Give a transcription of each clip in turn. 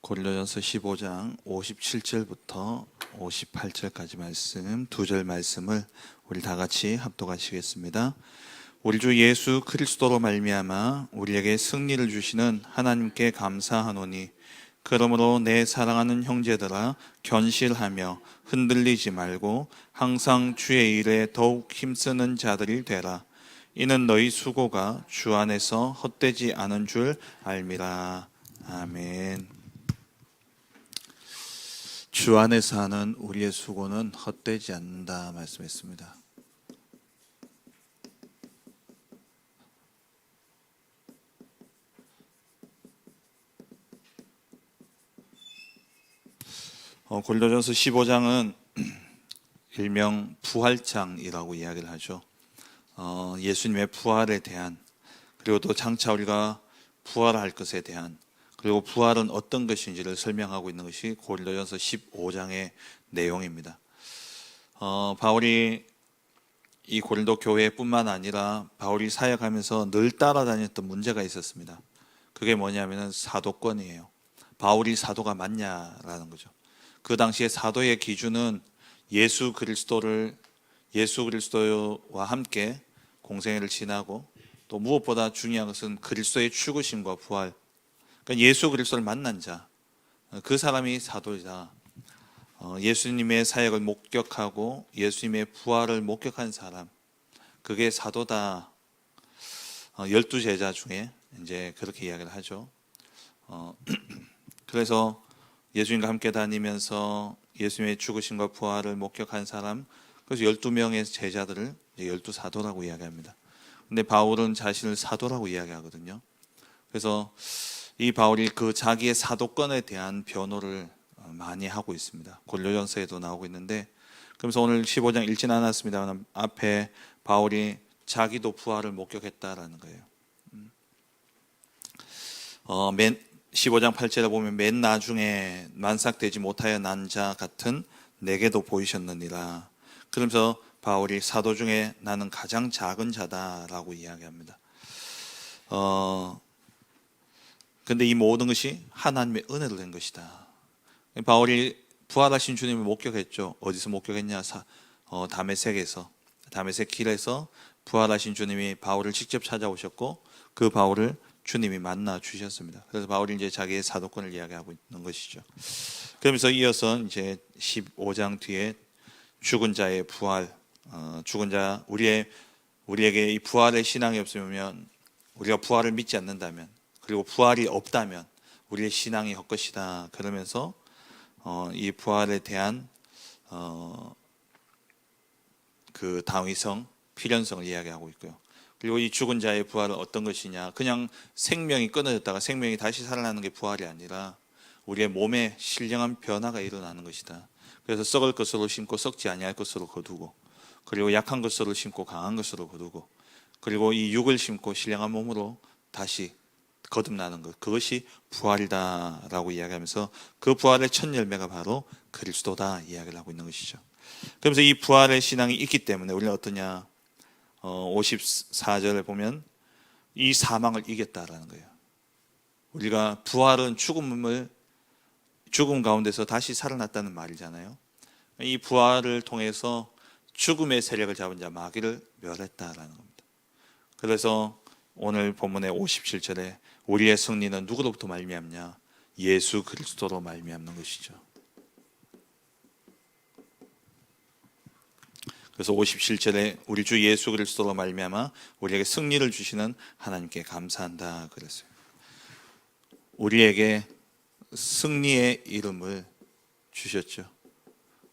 고린도전서 15장 57절부터 58절까지 말씀, 두 절 말씀을 우리 다 같이 합독하시겠습니다. 우리 주 예수 그리스도로 말미암아 우리에게 승리를 주시는 하나님께 감사하노니, 그러므로 내 사랑하는 형제들아, 견실하며 흔들리지 말고 항상 주의 일에 더욱 힘쓰는 자들이 되라. 이는 너희 수고가 주 안에서 헛되지 않은 줄 알미라. 아멘. 주 안에서 하는 우리의 수고는 헛되지 않는다 말씀했습니다. 고린도전서 15장은 일명 부활장이라고 이야기를 하죠. 예수님의 부활에 대한, 그리고 또 장차 우리가 부활할 것에 대한, 그리고 부활은 어떤 것인지를 설명하고 있는 것이 고린도전서 15장의 내용입니다. 바울이 이 고린도 교회뿐만 아니라 바울이 사역하면서 늘 따라다녔던 문제가 있었습니다. 그게 뭐냐면은 사도권이에요. 바울이 사도가 맞냐라는 거죠. 그 당시에 사도의 기준은 예수 그리스도와 함께 공생애를 지나고, 또 무엇보다 중요한 것은 그리스도의 죽으심과 부활, 그러니까 예수 그리스도를 만난 자, 그 사람이 사도이다. 예수님의 사역을 목격하고 예수님의 부활을 목격한 사람, 그게 사도다. 12제자 중에 이제 그렇게 이야기를 하죠. 그래서 예수님과 함께 다니면서 예수님의 죽으심과 부활을 목격한 사람, 그래서 12명의 제자들을 12사도라고 이야기합니다. 근데 바울은 자신을 사도라고 이야기하거든요. 그래서 이 바울이 그 자기의 사도권에 대한 변호를 많이 하고 있습니다. 고린도전서에도 나오고 있는데, 그래서 오늘 15장 읽지는 않았습니다만 앞에 바울이 자기도 부활을 목격했다라는 거예요. 15장 8절에 보면 맨 나중에 만삭되지 못하여 난 자 같은 내게도 보이셨느니라. 그러면서 바울이 사도 중에 나는 가장 작은 자다라고 이야기합니다. 근데 이 모든 것이 하나님의 은혜로 된 것이다. 바울이 부활하신 주님을 목격했죠. 어디서 목격했냐? 다메섹 길에서 부활하신 주님이 바울을 직접 찾아오셨고, 그 바울을 주님이 만나 주셨습니다. 그래서 바울이 이제 자기의 사도권을 이야기하고 있는 것이죠. 그러면서 이어서 이제 15장 뒤에 죽은 자의 부활, 죽은 자, 우리에게 이 부활의 신앙이 없으면, 우리가 부활을 믿지 않는다면, 그리고 부활이 없다면 우리의 신앙이 헛것이다. 그러면서 이 부활에 대한 그 당위성, 필연성을 이야기하고 있고요. 그리고 이 죽은 자의 부활은 어떤 것이냐? 그냥 생명이 끊어졌다가 생명이 다시 살아나는 게 부활이 아니라 우리의 몸에 신령한 변화가 일어나는 것이다. 그래서 썩을 것으로 심고 썩지 아니할 것으로 거두고, 그리고 약한 것으로 심고 강한 것으로 거두고, 그리고 이 육을 심고 신령한 몸으로 다시 거듭나는 것, 그것이 부활이다라고 이야기하면서 그 부활의 첫 열매가 바로 그리스도다 이야기를 하고 있는 것이죠. 그러면서 이 부활의 신앙이 있기 때문에 우리는 어떠냐? 54절에 보면 이 사망을 이겼다라는 거예요. 우리가 부활은 죽음 가운데서 다시 살아났다는 말이잖아요. 이 부활을 통해서 죽음의 세력을 잡은 자 마귀를 멸했다라는 겁니다. 그래서 오늘 본문의 57절에 우리의 승리는 누구로부터 말미암냐? 예수 그리스도로 말미암는 것이죠. 그래서 57절에 우리 주 예수 그리스도로 말미암아 우리에게 승리를 주시는 하나님께 감사한다 그랬어요. 우리에게 승리의 이름을 주셨죠.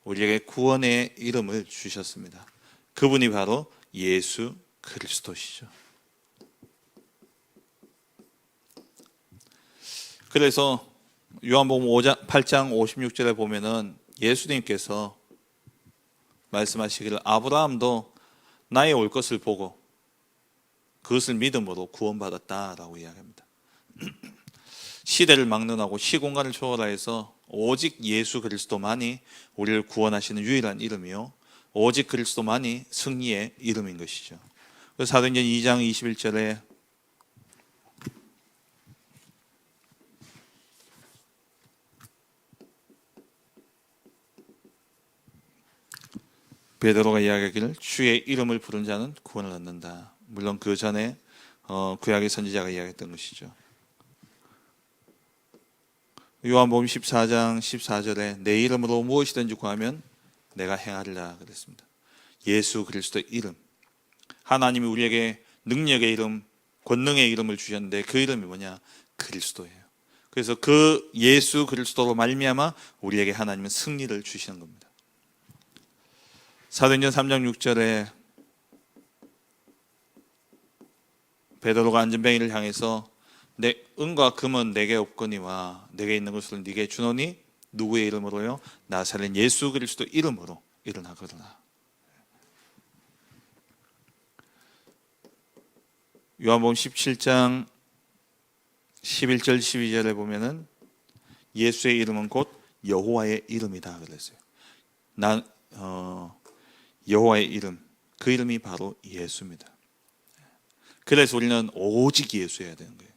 우리에게 구원의 이름을 주셨습니다. 그분이 바로 예수 그리스도시죠. 그래서 요한복음 8장 56절에 보면은 예수님께서 말씀하시기를 아브라함도 나의 올 것을 보고 그것을 믿음으로 구원받았다라고 이야기합니다. 시대를 막론하고 시공간을 초월해서 오직 예수 그리스도만이 우리를 구원하시는 유일한 이름이요, 오직 그리스도만이 승리의 이름인 것이죠. 그래서 사도행전 2장 21절에 베드로가 이야기하기를 주의 이름을 부른 자는 구원을 얻는다. 물론 그 전에 구약의 선지자가 이야기했던 것이죠. 요한복음 14장 14절에 내 이름으로 무엇이든지 구하면 내가 행하리라 그랬습니다. 예수 그리스도의 이름, 하나님이 우리에게 능력의 이름, 권능의 이름을 주셨는데 그 이름이 뭐냐? 그리스도예요. 그래서 그 예수 그리스도로 말미암아 우리에게 하나님은 승리를 주시는 겁니다. 사도행전 3장 6절에 베드로가 안전뱅이를 향해서 내 은과 금은 내게 없거니와 내게 있는 것을 네게 주노니 누구의 이름으로요? 나사렛 예수 그리스도 이름으로 일어나거라. 요한복음 17장 11절 12절에 보면은 예수의 이름은 곧 여호와의 이름이다 그랬어요. 여호와의 이름, 그 이름이 바로 예수입니다. 그래서 우리는 오직 예수여야 되는 거예요.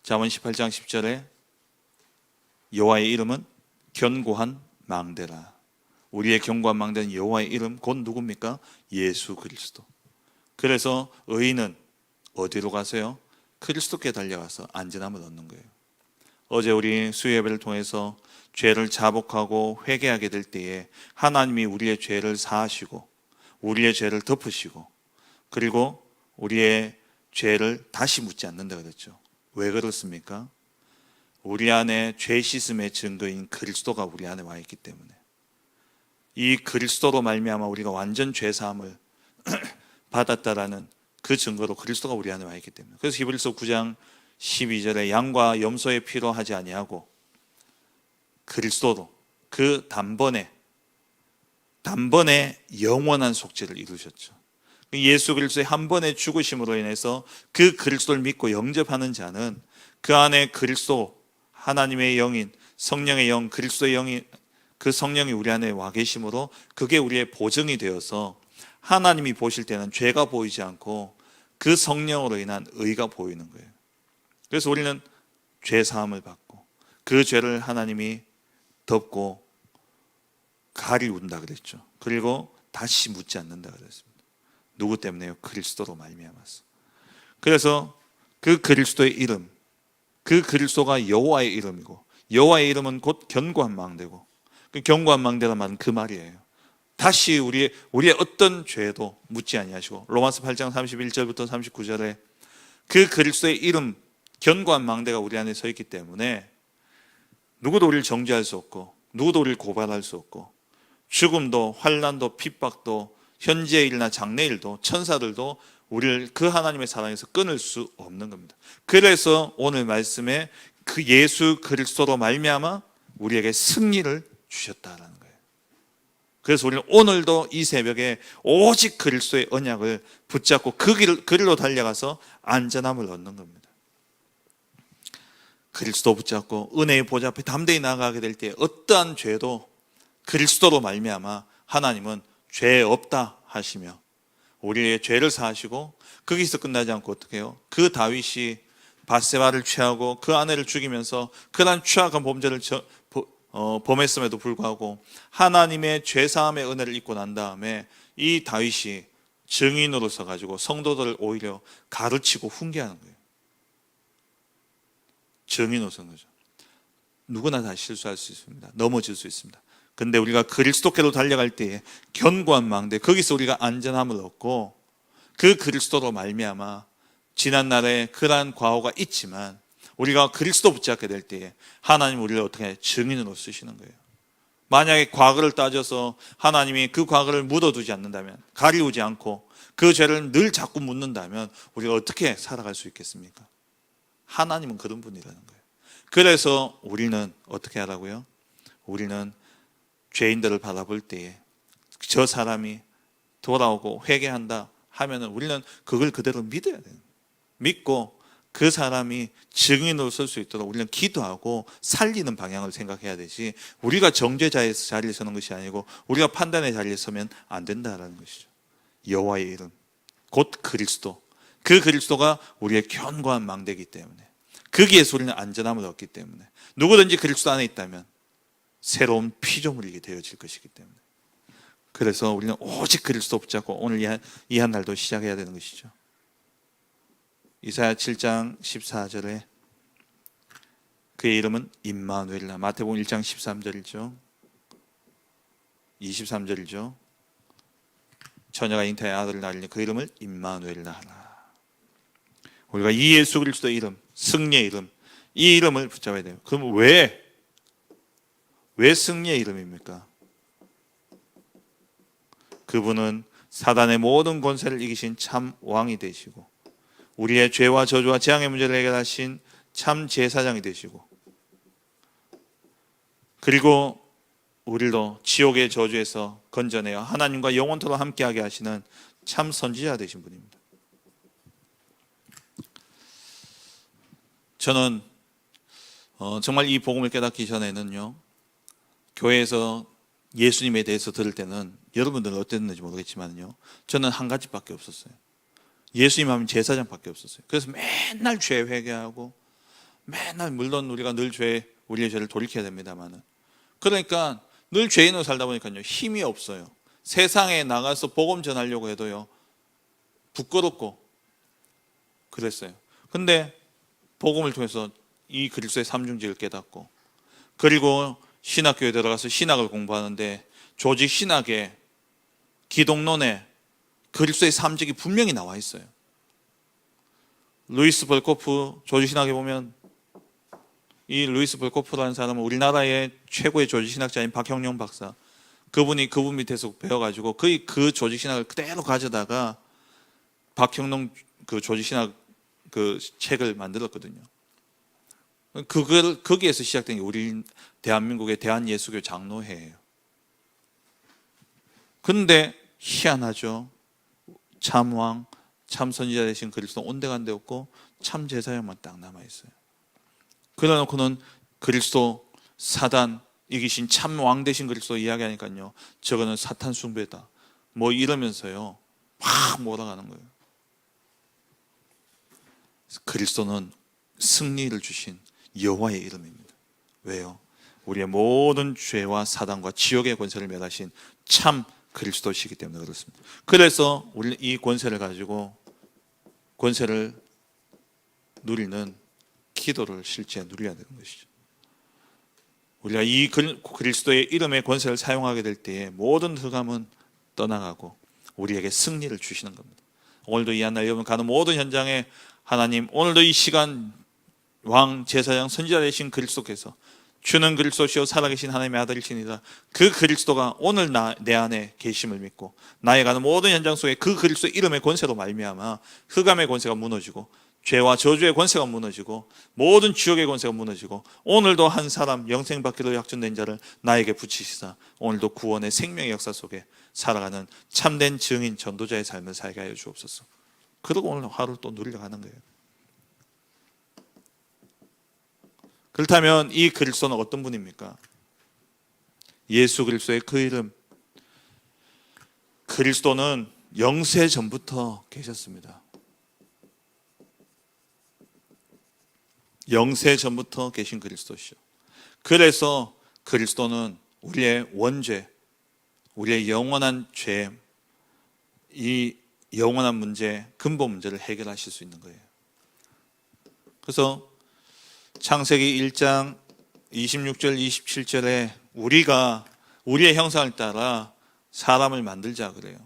잠언 18장 10절에 여호와의 이름은 견고한 망대라. 우리의 견고한 망대는 여호와의 이름, 곧 누굽니까? 예수 그리스도. 그래서 의인은 어디로 가세요? 그리스도께 달려가서 안전함을 얻는 거예요. 어제 우리 수요 예배를 통해서 죄를 자복하고 회개하게 될 때에 하나님이 우리의 죄를 사하시고 우리의 죄를 덮으시고 그리고 우리의 죄를 다시 묻지 않는다 그랬죠. 왜 그렇습니까? 우리 안에 죄 씻음의 증거인 그리스도가 우리 안에 와 있기 때문에, 이 그리스도로 말미암아 우리가 완전 죄 사함을 받았다라는 그 증거로 그리스도가 우리 안에 와 있기 때문에. 그래서 히브리서 9장 12절에 양과 염소의 피로 하지 아니하고 그리스도로 그 단번에 영원한 속죄를 이루셨죠. 예수 그리스도의 한 번의 죽으심으로 인해서 그 그리스도를 믿고 영접하는 자는 그 안에 그리스도 하나님의 영인 성령의 영, 그리스도의 영이, 그 성령이 우리 안에 와 계심으로 그게 우리의 보증이 되어서 하나님이 보실 때는 죄가 보이지 않고 그 성령으로 인한 의가 보이는 거예요. 그래서 우리는 죄 사함을 받고 그 죄를 하나님이 덮고 가리운다 그랬죠. 그리고 다시 묻지 않는다 그랬습니다. 누구 때문에요? 그리스도로 말미암아서. 그래서 그 그리스도의 이름, 그 그리스도가 여호와의 이름이고 여호와의 이름은 곧 견고한 망대고, 그 견고한 망대란 말은 그 말이에요. 다시 우리의 어떤 죄도 묻지 아니하시고, 로마서 8장 31절부터 39절에 그 그리스도의 이름, 견고한 망대가 우리 안에 서 있기 때문에 누구도 우리를 정죄할 수 없고 누구도 우리를 고발할 수 없고 죽음도 환난도 핍박도 현재의 일이나 장래일도 천사들도 우리를 그 하나님의 사랑에서 끊을 수 없는 겁니다. 그래서 오늘 말씀에 그 예수 그리스도로 말미암아 우리에게 승리를 주셨다라는 거예요. 그래서 우리는 오늘도 이 새벽에 오직 그리스도의 언약을 붙잡고 그 길로 달려가서 안전함을 얻는 겁니다. 그리스도 붙잡고 은혜의 보좌 앞에 담대히 나아가게 될 때 어떠한 죄도 그리스도로 말미암아 하나님은 죄 없다 하시며 우리의 죄를 사하시고, 거기서 끝나지 않고 어떻게 해요? 그 다윗이 밧세바를 취하고 그 아내를 죽이면서 그런 추악한 범죄를 범했음에도 불구하고 하나님의 죄 사함의 은혜를 입고 난 다음에 이 다윗이 증인으로 서가지고 성도들을 오히려 가르치고 훈계하는 거예요. 증인으로 선 거죠. 누구나 다 실수할 수 있습니다. 넘어질 수 있습니다. 근데 우리가 그리스도께로 달려갈 때에 견고한 망대, 거기서 우리가 안전함을 얻고 그 그리스도로 말미암아 지난날에 그러한 과오가 있지만 우리가 그리스도 붙잡게 될 때에 하나님 우리를 어떻게 증인으로 쓰시는 거예요. 만약에 과거를 따져서 하나님이 그 과거를 묻어두지 않는다면, 가리우지 않고 그 죄를 늘 자꾸 묻는다면 우리가 어떻게 살아갈 수 있겠습니까? 하나님은 그런 분이라는 거예요. 그래서 우리는 어떻게 하라고요? 우리는 죄인들을 바라볼 때에 저 사람이 돌아오고 회개한다 하면은 우리는 그걸 그대로 믿어야 돼요. 믿고 그 사람이 증인으로 설 수 있도록 우리는 기도하고 살리는 방향을 생각해야 되지, 우리가 정죄자의 자리에 서는 것이 아니고 우리가 판단의 자리에 서면 안 된다라는 것이죠. 여호와의 이름 곧 그리스도, 그 그리스도가 우리의 견고한 망대이기 때문에, 거기에서 우리는 안전함을 얻기 때문에, 누구든지 그리스도 안에 있다면 새로운 피조물이게 되어질 것이기 때문에 그래서 우리는 오직 그리스도 붙잡고 오늘 이 한 날도 시작해야 되는 것이죠. 이사야 7장 14절에 그의 이름은 임마누엘이라. 마태복음 1장 13절이죠. 23절이죠. 처녀가 잉태하여 아들을 낳으리니 그 이름을 임마누엘이라 하라. 우리가 이 예수 그리스도의 이름, 승리의 이름, 이 이름을 붙잡아야 돼요. 그럼 왜 승리의 이름입니까? 그분은 사단의 모든 권세를 이기신 참 왕이 되시고 우리의 죄와 저주와 재앙의 문제를 해결하신 참 제사장이 되시고 그리고 우리도 지옥의 저주에서 건져내어 하나님과 영원토록 함께하게 하시는 참 선지자 되신 분입니다. 저는 정말 이 복음을 깨닫기 전에는요, 교회에서 예수님에 대해서 들을 때는 여러분들은 어땠는지 모르겠지만요, 저는 한 가지밖에 없었어요. 예수님 하면 제사장밖에 없었어요. 그래서 맨날 죄 회개하고 맨날, 물론 우리가 늘 우리의 죄를 돌이켜야 됩니다만은, 그러니까 늘 죄인으로 살다 보니까요 힘이 없어요. 세상에 나가서 복음 전하려고 해도요 부끄럽고 그랬어요. 근데 복음을 통해서 이 그리스도의 삼중직을 깨닫고, 그리고 신학교에 들어가서 신학을 공부하는데 조직 신학의 기독론에 그리스도의 삼직이 분명히 나와 있어요. 루이스 벌코프 조직 신학에 보면, 이 루이스 벌코프라는 사람은 우리나라의 최고의 조직 신학자인 박형룡 박사, 그분 밑에서 배워가지고 그 조직 신학을 그대로 가져다가 박형룡 그 조직 신학 그 책을 만들었거든요. 거기에서 시작된 게 우리 대한민국의 대한예수교 장로회예요. 근데 희한하죠. 참왕, 참 선지자 되신 그리스도 온데간데 없고 참 제사장만 딱 남아있어요. 그러놓고는 그리스도 사단 이기신 참 왕 되신 그리스도 이야기하니까요, 저거는 사탄 숭배다 뭐 이러면서요 막 몰아가는 거예요. 그리스도는 승리를 주신 여호와의 이름입니다. 왜요? 우리의 모든 죄와 사단과 지옥의 권세를 멸하신 참 그리스도시기 때문에 그렇습니다. 그래서 우리 이 권세를 가지고 권세를 누리는 기도를 실제 누려야 되는 것이죠. 우리가 이 그리스도의 이름의 권세를 사용하게 될 때에 모든 흑암은 떠나가고 우리에게 승리를 주시는 겁니다. 오늘도 이 한날 여러분 가는 모든 현장에 하나님, 오늘도 이 시간 왕, 제사장, 선지자 되신 그리스도께서 주는 그리스도시요 살아계신 하나님의 아들이시니라, 그 그리스도가 오늘 내 안에 계심을 믿고 나의 가는 모든 현장 속에 그 그리스도의 이름의 권세로 말미암아 흑암의 권세가 무너지고 죄와 저주의 권세가 무너지고 모든 지옥의 권세가 무너지고, 오늘도 한 사람 영생받기로 약정된 자를 나에게 붙이시사 오늘도 구원의 생명의 역사 속에 살아가는 참된 증인 전도자의 삶을 살게 하여 주옵소서. 그러고 오늘 하루를 또 누리려 가는 거예요. 그렇다면 이 그리스도는 어떤 분입니까? 예수 그리스도의 그 이름, 그리스도는 영세 전부터 계셨습니다. 영세 전부터 계신 그리스도시죠. 그래서 그리스도는 우리의 원죄, 우리의 영원한 죄, 이 영원한 문제, 근본 문제를 해결하실 수 있는 거예요. 그래서 창세기 1장 26절 27절에 우리가 우리의 형상을 따라 사람을 만들자 그래요.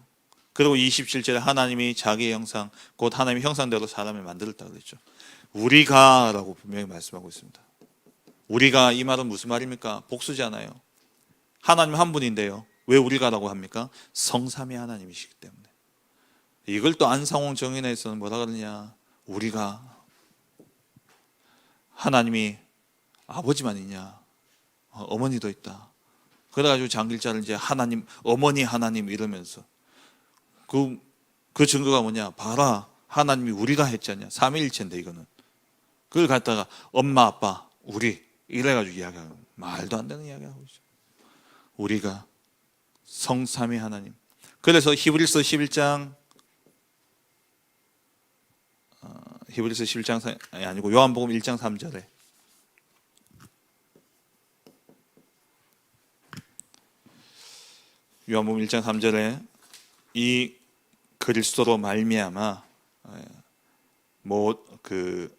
그리고 27절에 하나님이 자기의 형상, 곧 하나님의 형상대로 사람을 만들었다 그랬죠. 우리가 라고 분명히 말씀하고 있습니다. 우리가, 이 말은 무슨 말입니까? 복수잖아요. 하나님 한 분인데요, 왜 우리가라고 합니까? 성삼위 하나님이시기 때문에. 이걸 또 안상홍 정인에서는 뭐라 그러냐, 우리가 하나님이 아버지만 있냐, 어머니도 있다. 그래가지고 장길자를 이제 하나님, 어머니 하나님 이러면서 그 증거가 뭐냐, 봐라 하나님이 우리가 했잖냐, 삼위일체인데 이거는. 그걸 갖다가 엄마 아빠 우리 이래가지고 이야기하고, 말도 안 되는 이야기하고 있죠. 우리가 성삼위 하나님. 그래서 히브리서 11장 아니고 요한복음 1장 3절에 요한복음 1장 3절에 이 그리스도로 말미암아 그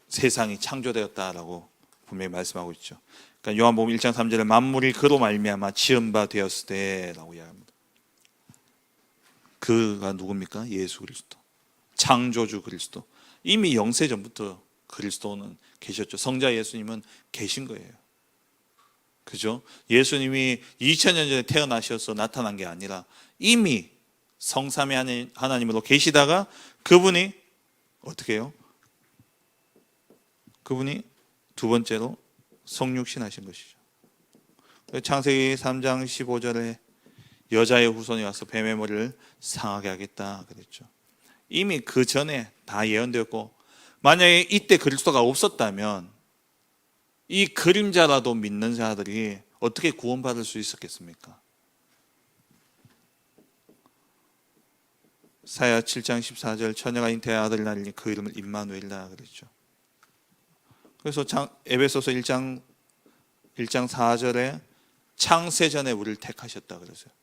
세상이 창조되었다라고 분명히 말씀하고 있죠. 그러니까 요한복음 1장 3절에 만물이 그로 말미암아 지은 바 되었으되라고 이야기합니다. 그가 누굽니까? 예수 그리스도, 창조주 그리스도. 이미 영세 전부터 그리스도는 계셨죠. 성자 예수님은 계신 거예요. 그죠? 예수님이 2000년 전에 태어나셔서 나타난 게 아니라 이미 성삼위 하나님으로 계시다가 그분이 어떻게 해요? 그분이 두 번째로 성육신 하신 것이죠. 창세기 3장 15절에 여자의 후손이 와서 뱀의 머리를 상하게 하겠다 그랬죠. 이미 그 전에 다 예언되었고, 만약에 이때 그리스도가 없었다면 이 그림자라도 믿는 자들이 어떻게 구원받을 수 있었겠습니까? 사야 7장 14절 처녀가 잉태하여 아들을 낳으니 그 이름을 임마누엘이라 그랬죠. 그래서 에베소서 1장 4절에 창세전에 우리를 택하셨다 그랬어요.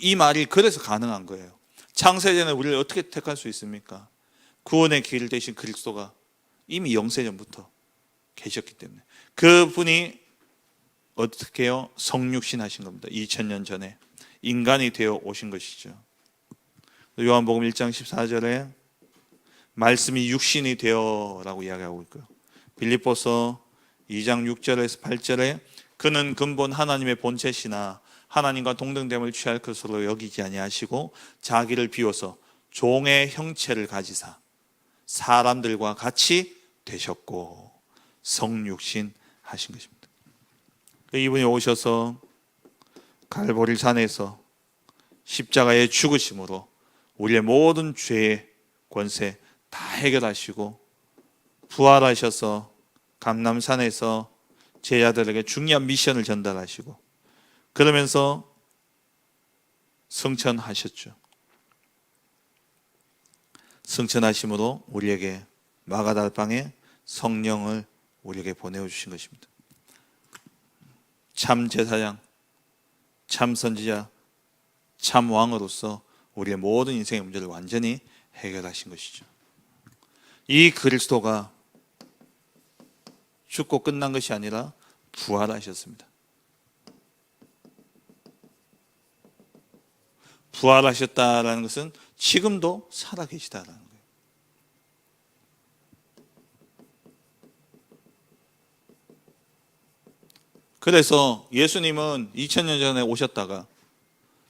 이 말이 그래서 가능한 거예요. 창세전에 우리를 어떻게 택할 수 있습니까? 구원의 길 되신 그리스도가 이미 영세전부터 계셨기 때문에 그분이 어떻게 해요? 성육신 하신 겁니다. 2000년 전에 인간이 되어 오신 것이죠. 요한복음 1장 14절에 말씀이 육신이 되어라고 이야기하고 있고요. 빌립보서 2장 6절에서 8절에 그는 근본 하나님의 본체시나 하나님과 동등됨을 취할 것으로 여기지 아니하시고 자기를 비워서 종의 형체를 가지사 사람들과 같이 되셨고 성육신 하신 것입니다. 이분이 오셔서 갈보리 산에서 십자가의 죽으심으로 우리의 모든 죄의 권세 다 해결하시고 부활하셔서 감람산에서 제자들에게 중요한 미션을 전달하시고 그러면서 승천하셨죠. 승천하심으로 우리에게 마가다락방에 성령을 우리에게 보내주신 것입니다. 참 제사장, 참 선지자, 참 왕으로서 우리의 모든 인생의 문제를 완전히 해결하신 것이죠. 이 그리스도가 죽고 끝난 것이 아니라 부활하셨습니다. 부활하셨다라는 것은 지금도 살아계시다라는 거예요. 그래서 예수님은 2000년 전에 오셨다가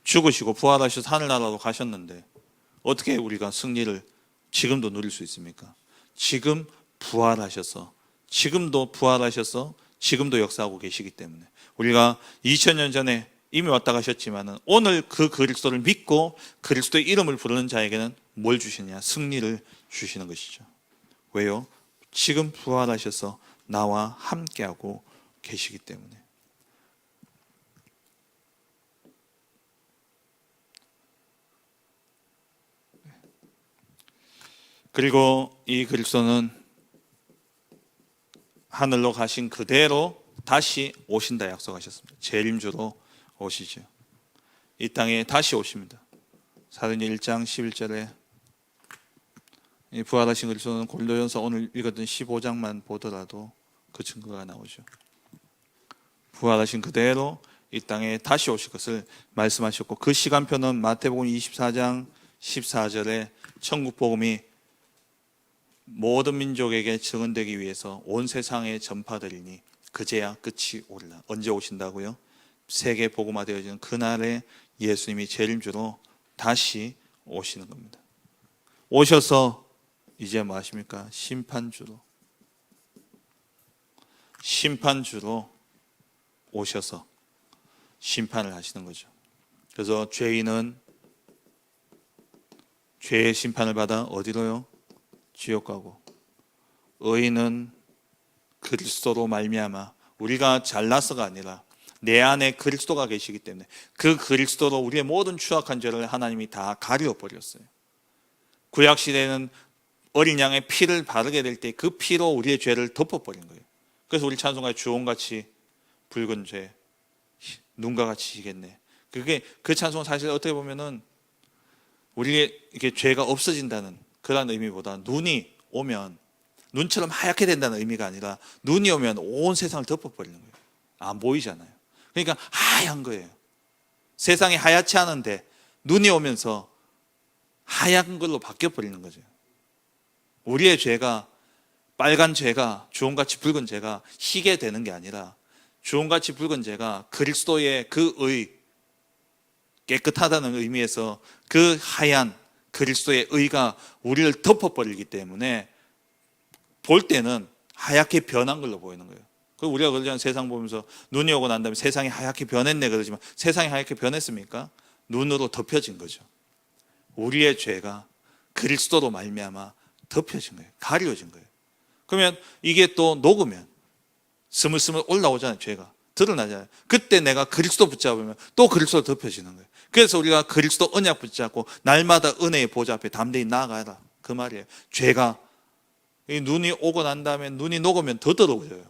죽으시고 부활하셔서 하늘나라로 가셨는데 어떻게 우리가 승리를 지금도 누릴 수 있습니까? 지금 부활하셔서 지금도 부활하셔서 지금도 역사하고 계시기 때문에 우리가 2000년 전에 이미 왔다 가셨지만 오늘 그 그리스도를 믿고 그리스도의 이름을 부르는 자에게는 뭘 주시냐? 승리를 주시는 것이죠. 왜요? 지금 부활하셔서 나와 함께하고 계시기 때문에. 그리고 이 그리스도는 하늘로 가신 그대로 다시 오신다 약속하셨습니다. 재림주로 오시죠. 이 땅에 다시 오십니다. 사도행전 1장 11절에 이 부활하신 그리스도는 고린도전서 오늘 읽었던 15장만 보더라도 그 증거가 나오죠. 부활하신 그대로 이 땅에 다시 오실 것을 말씀하셨고 그 시간표는 마태복음 24장 14절에 천국 복음이 모든 민족에게 증언되기 위해서 온 세상에 전파되리니 그제야 끝이 오리라. 언제 오신다고요? 세계 복음화되어지는 그날에 예수님이 재림주로 다시 오시는 겁니다. 오셔서 이제 뭐 하십니까? 심판주로 오셔서 심판을 하시는 거죠. 그래서 죄인은 죄의 심판을 받아 어디로요? 지옥 가고, 의인은 그리스도로 말미암아 우리가 잘나서가 아니라 내 안에 그리스도가 계시기 때문에 그 그리스도로 우리의 모든 추악한 죄를 하나님이 다 가려버렸어요. 구약시대에는 어린 양의 피를 바르게 될 때 그 피로 우리의 죄를 덮어버린 거예요. 그래서 우리 찬송가에 주홍같이 붉은 죄, 눈과 같이 지겠네. 그게 그 찬송은 사실 어떻게 보면은 우리의 이게 죄가 없어진다는 그런 의미보다 눈이 오면 눈처럼 하얗게 된다는 의미가 아니라 눈이 오면 온 세상을 덮어버리는 거예요. 안 보이잖아요. 그러니까 하얀 거예요. 세상이 하얗지 않은데 눈이 오면서 하얀 걸로 바뀌어버리는 거죠. 우리의 죄가 빨간 죄가 주홍같이 붉은 죄가 희게 되는 게 아니라 주홍같이 붉은 죄가 그리스도의 그 의, 깨끗하다는 의미에서 그 하얀 그리스도의 의가 우리를 덮어버리기 때문에 볼 때는 하얗게 변한 걸로 보이는 거예요. 그 우리가 그러잖아요. 세상 보면서 눈이 오고 난 다음에 세상이 하얗게 변했네 그러지만 세상이 하얗게 변했습니까? 눈으로 덮여진 거죠. 우리의 죄가 그리스도로 말미암아 덮여진 거예요. 가려진 거예요. 그러면 이게 또 녹으면 스물스물 올라오잖아요. 죄가 드러나잖아요. 그때 내가 그리스도 붙잡으면 또 그리스도 덮여지는 거예요. 그래서 우리가 그리스도 언약 붙잡고 날마다 은혜의 보좌 앞에 담대히 나아가라 그 말이에요. 죄가 이 눈이 오고 난 다음에 눈이 녹으면 더 더러워져요.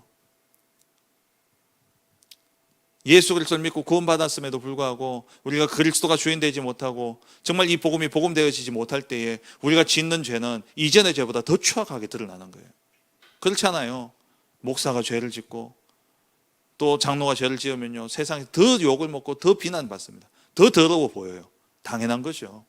예수 그리스도를 믿고 구원받았음에도 불구하고 우리가 그리스도가 주인 되지 못하고 정말 이 복음이 복음되어지지 못할 때에 우리가 짓는 죄는 이전의 죄보다 더 추악하게 드러나는 거예요. 그렇잖아요. 목사가 죄를 짓고 또 장로가 죄를 지으면요 세상에 더 욕을 먹고 더 비난받습니다. 더 더러워 보여요. 당연한 거죠.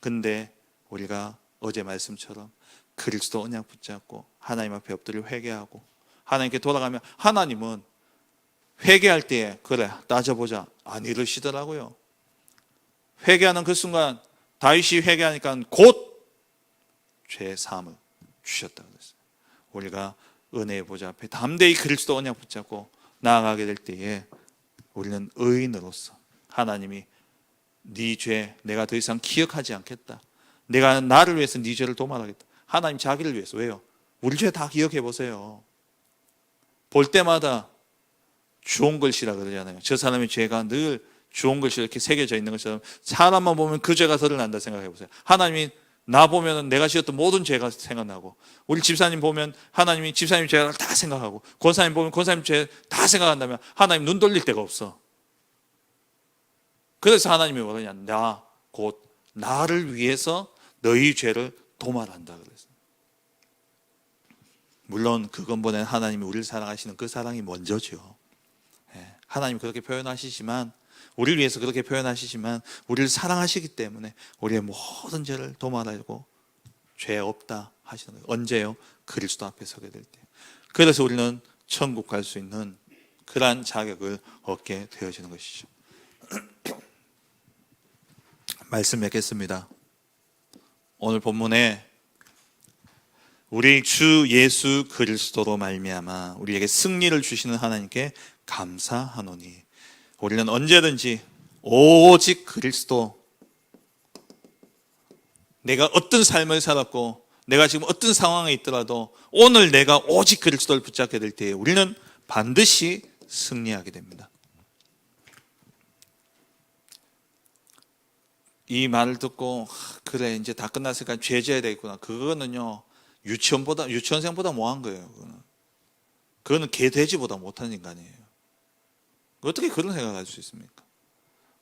근데 우리가 어제 말씀처럼 그리스도 언약 붙잡고 하나님 앞에 엎드려 회개하고 하나님께 돌아가면 하나님은 회개할 때에 그래 따져보자 안 이러시더라고요. 회개하는 그 순간 다윗이 회개하니까 곧 죄 사함을 주셨다고 그랬어요. 우리가 은혜의 보좌 앞에 담대히 그리스도 언약 붙잡고 나아가게 될 때에 우리는 의인으로서 하나님이 네 죄 내가 더 이상 기억하지 않겠다. 내가 나를 위해서 네 죄를 도말하겠다. 하나님 자기를 위해서. 왜요? 우리 죄 다 기억해 보세요. 볼 때마다 주홍 글씨라 그러잖아요. 저 사람의 죄가 늘 주홍 글씨 이렇게 새겨져 있는 것처럼 사람만 보면 그 죄가 드러난다 생각해 보세요. 하나님이 나 보면 내가 지었던 모든 죄가 생각나고 우리 집사님 보면 하나님이 집사님 죄를 다 생각하고 권사님 보면 권사님 죄 다 생각한다면 하나님 눈 돌릴 데가 없어. 그래서 하나님이 뭐냐 나 곧 나를 위해서 너희 죄를 도말한다 그랬어요. 물론 그 근본에는 하나님이 우리를 사랑하시는 그 사랑이 먼저죠. 하나님이 그렇게 표현하시지만 우리를 위해서 그렇게 표현하시지만 우리를 사랑하시기 때문에 우리의 모든 죄를 도말하고 죄 없다 하시는 거예요. 언제요? 그리스도 앞에 서게 될 때. 그래서 우리는 천국 갈 수 있는 그러한 자격을 얻게 되어지는 것이죠. 말씀 맺겠습니다. 오늘 본문에 우리 주 예수 그리스도로 말미암아 우리에게 승리를 주시는 하나님께 감사하노니 우리는 언제든지 오직 그리스도 내가 어떤 삶을 살았고 내가 지금 어떤 상황에 있더라도 오늘 내가 오직 그리스도를 붙잡게 될 때에 우리는 반드시 승리하게 됩니다. 이 말을 듣고 그래 이제 다 끝났으니까 죄 지어야 되겠구나. 그거는요 유치원생보다 못한 거예요. 그거는 개돼지보다 못한 인간이에요. 어떻게 그런 생각을 할 수 있습니까?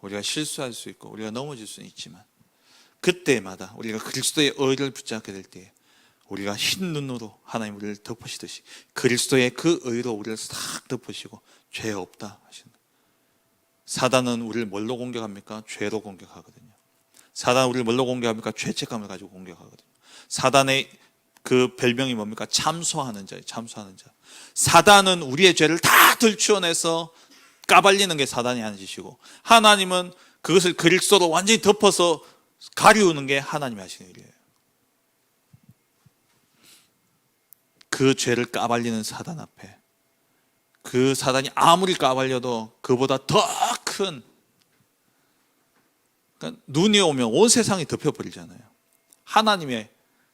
우리가 실수할 수 있고 우리가 넘어질 수는 있지만 그때마다 우리가 그리스도의 의를 붙잡게 될 때 우리가 흰 눈으로 하나님 우리를 덮으시듯이 그리스도의 그 의로 우리를 싹 덮으시고 죄 없다 하시는 거예요. 사단은 우리를 뭘로 공격합니까? 죄로 공격하거든요. 사단은 우리를 뭘로 공격합니까? 죄책감을 가지고 공격하거든요. 사단의 그 별명이 뭡니까? 참소하는 자예요. 참소하는 자. 사단은 우리의 죄를 다 들추어내서 까발리는 게 사단이 하는 짓이고 하나님은 그것을 그리스도로 완전히 덮어서 가리우는 게 하나님이 하시는 일이에요. 그 죄를 까발리는 사단 앞에 그 사단이 아무리 까발려도 그보다 더 큰 그러니까 눈이 오면 온 세상이 덮여버리잖아요. 하나님의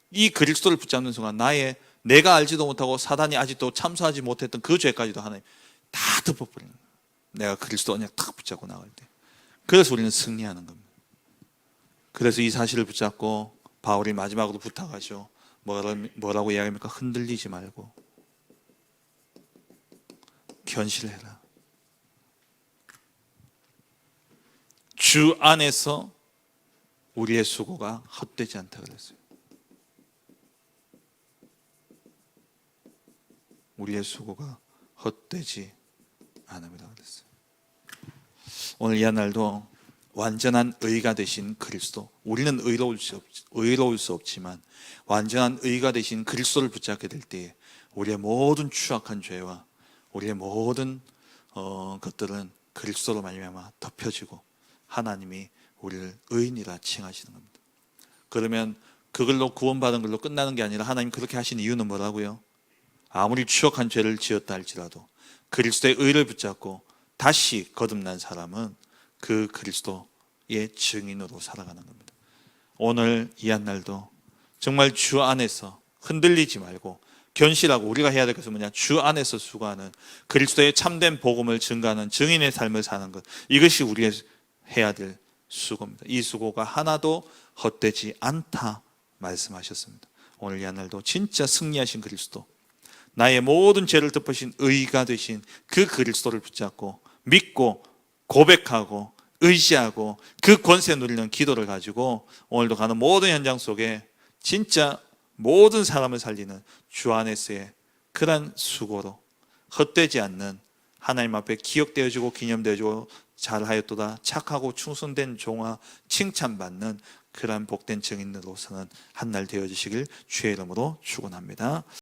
이 그리스도를 붙잡는 순간 내가 알지도 못하고 사단이 아직도 참소하지 못했던 그 죄까지도 하나님 다 덮어버리는 거예요. 내가 그리스도 언약 딱 붙잡고 나갈 때. 그래서 우리는 승리하는 겁니다. 그래서 이 사실을 붙잡고 바울이 마지막으로 부탁하죠. 뭐라고 이야기합니까? 흔들리지 말고 견실해라. 주 안에서 우리의 수고가 헛되지 않다 그랬어요. 우리의 수고가 헛되지 않음이라 그랬어요. 오늘 이 날도 완전한 의가 되신 그리스도, 우리는 의로울 수 없지만 완전한 의가 되신 그리스도를 붙잡게 될 때에 우리의 모든 추악한 죄와 우리의 모든 것들은 그리스도로 말미암아 덮여지고 하나님이 우리를 의인이라 칭하시는 겁니다. 그러면 그걸로 구원받은 걸로 끝나는 게 아니라 하나님 그렇게 하신 이유는 뭐라고요? 아무리 추악한 죄를 지었다 할지라도 그리스도의 의를 붙잡고 다시 거듭난 사람은 그 그리스도의 증인으로 살아가는 겁니다. 오늘 이 한날도 정말 주 안에서 흔들리지 말고 견실하고 우리가 해야 될 것은 뭐냐? 주 안에서 수고하는 그리스도의 참된 복음을 증거하는 증인의 삶을 사는 것, 이것이 우리의 해야 될 수고입니다. 이 수고가 하나도 헛되지 않다 말씀하셨습니다. 오늘 이 한날도 진짜 승리하신 그리스도, 나의 모든 죄를 덮으신 의가 되신 그 그리스도를 붙잡고 믿고 고백하고 의지하고 그 권세 누리는 기도를 가지고 오늘도 가는 모든 현장 속에 진짜 모든 사람을 살리는 주 안에서의 그런 수고로 헛되지 않는, 하나님 앞에 기억되어지고 기념되어지고 잘하였도다 착하고 충성된 종아 칭찬받는 그러한 복된 증인으로서는 한 날 되어지시길 주의 이름으로 축원합니다.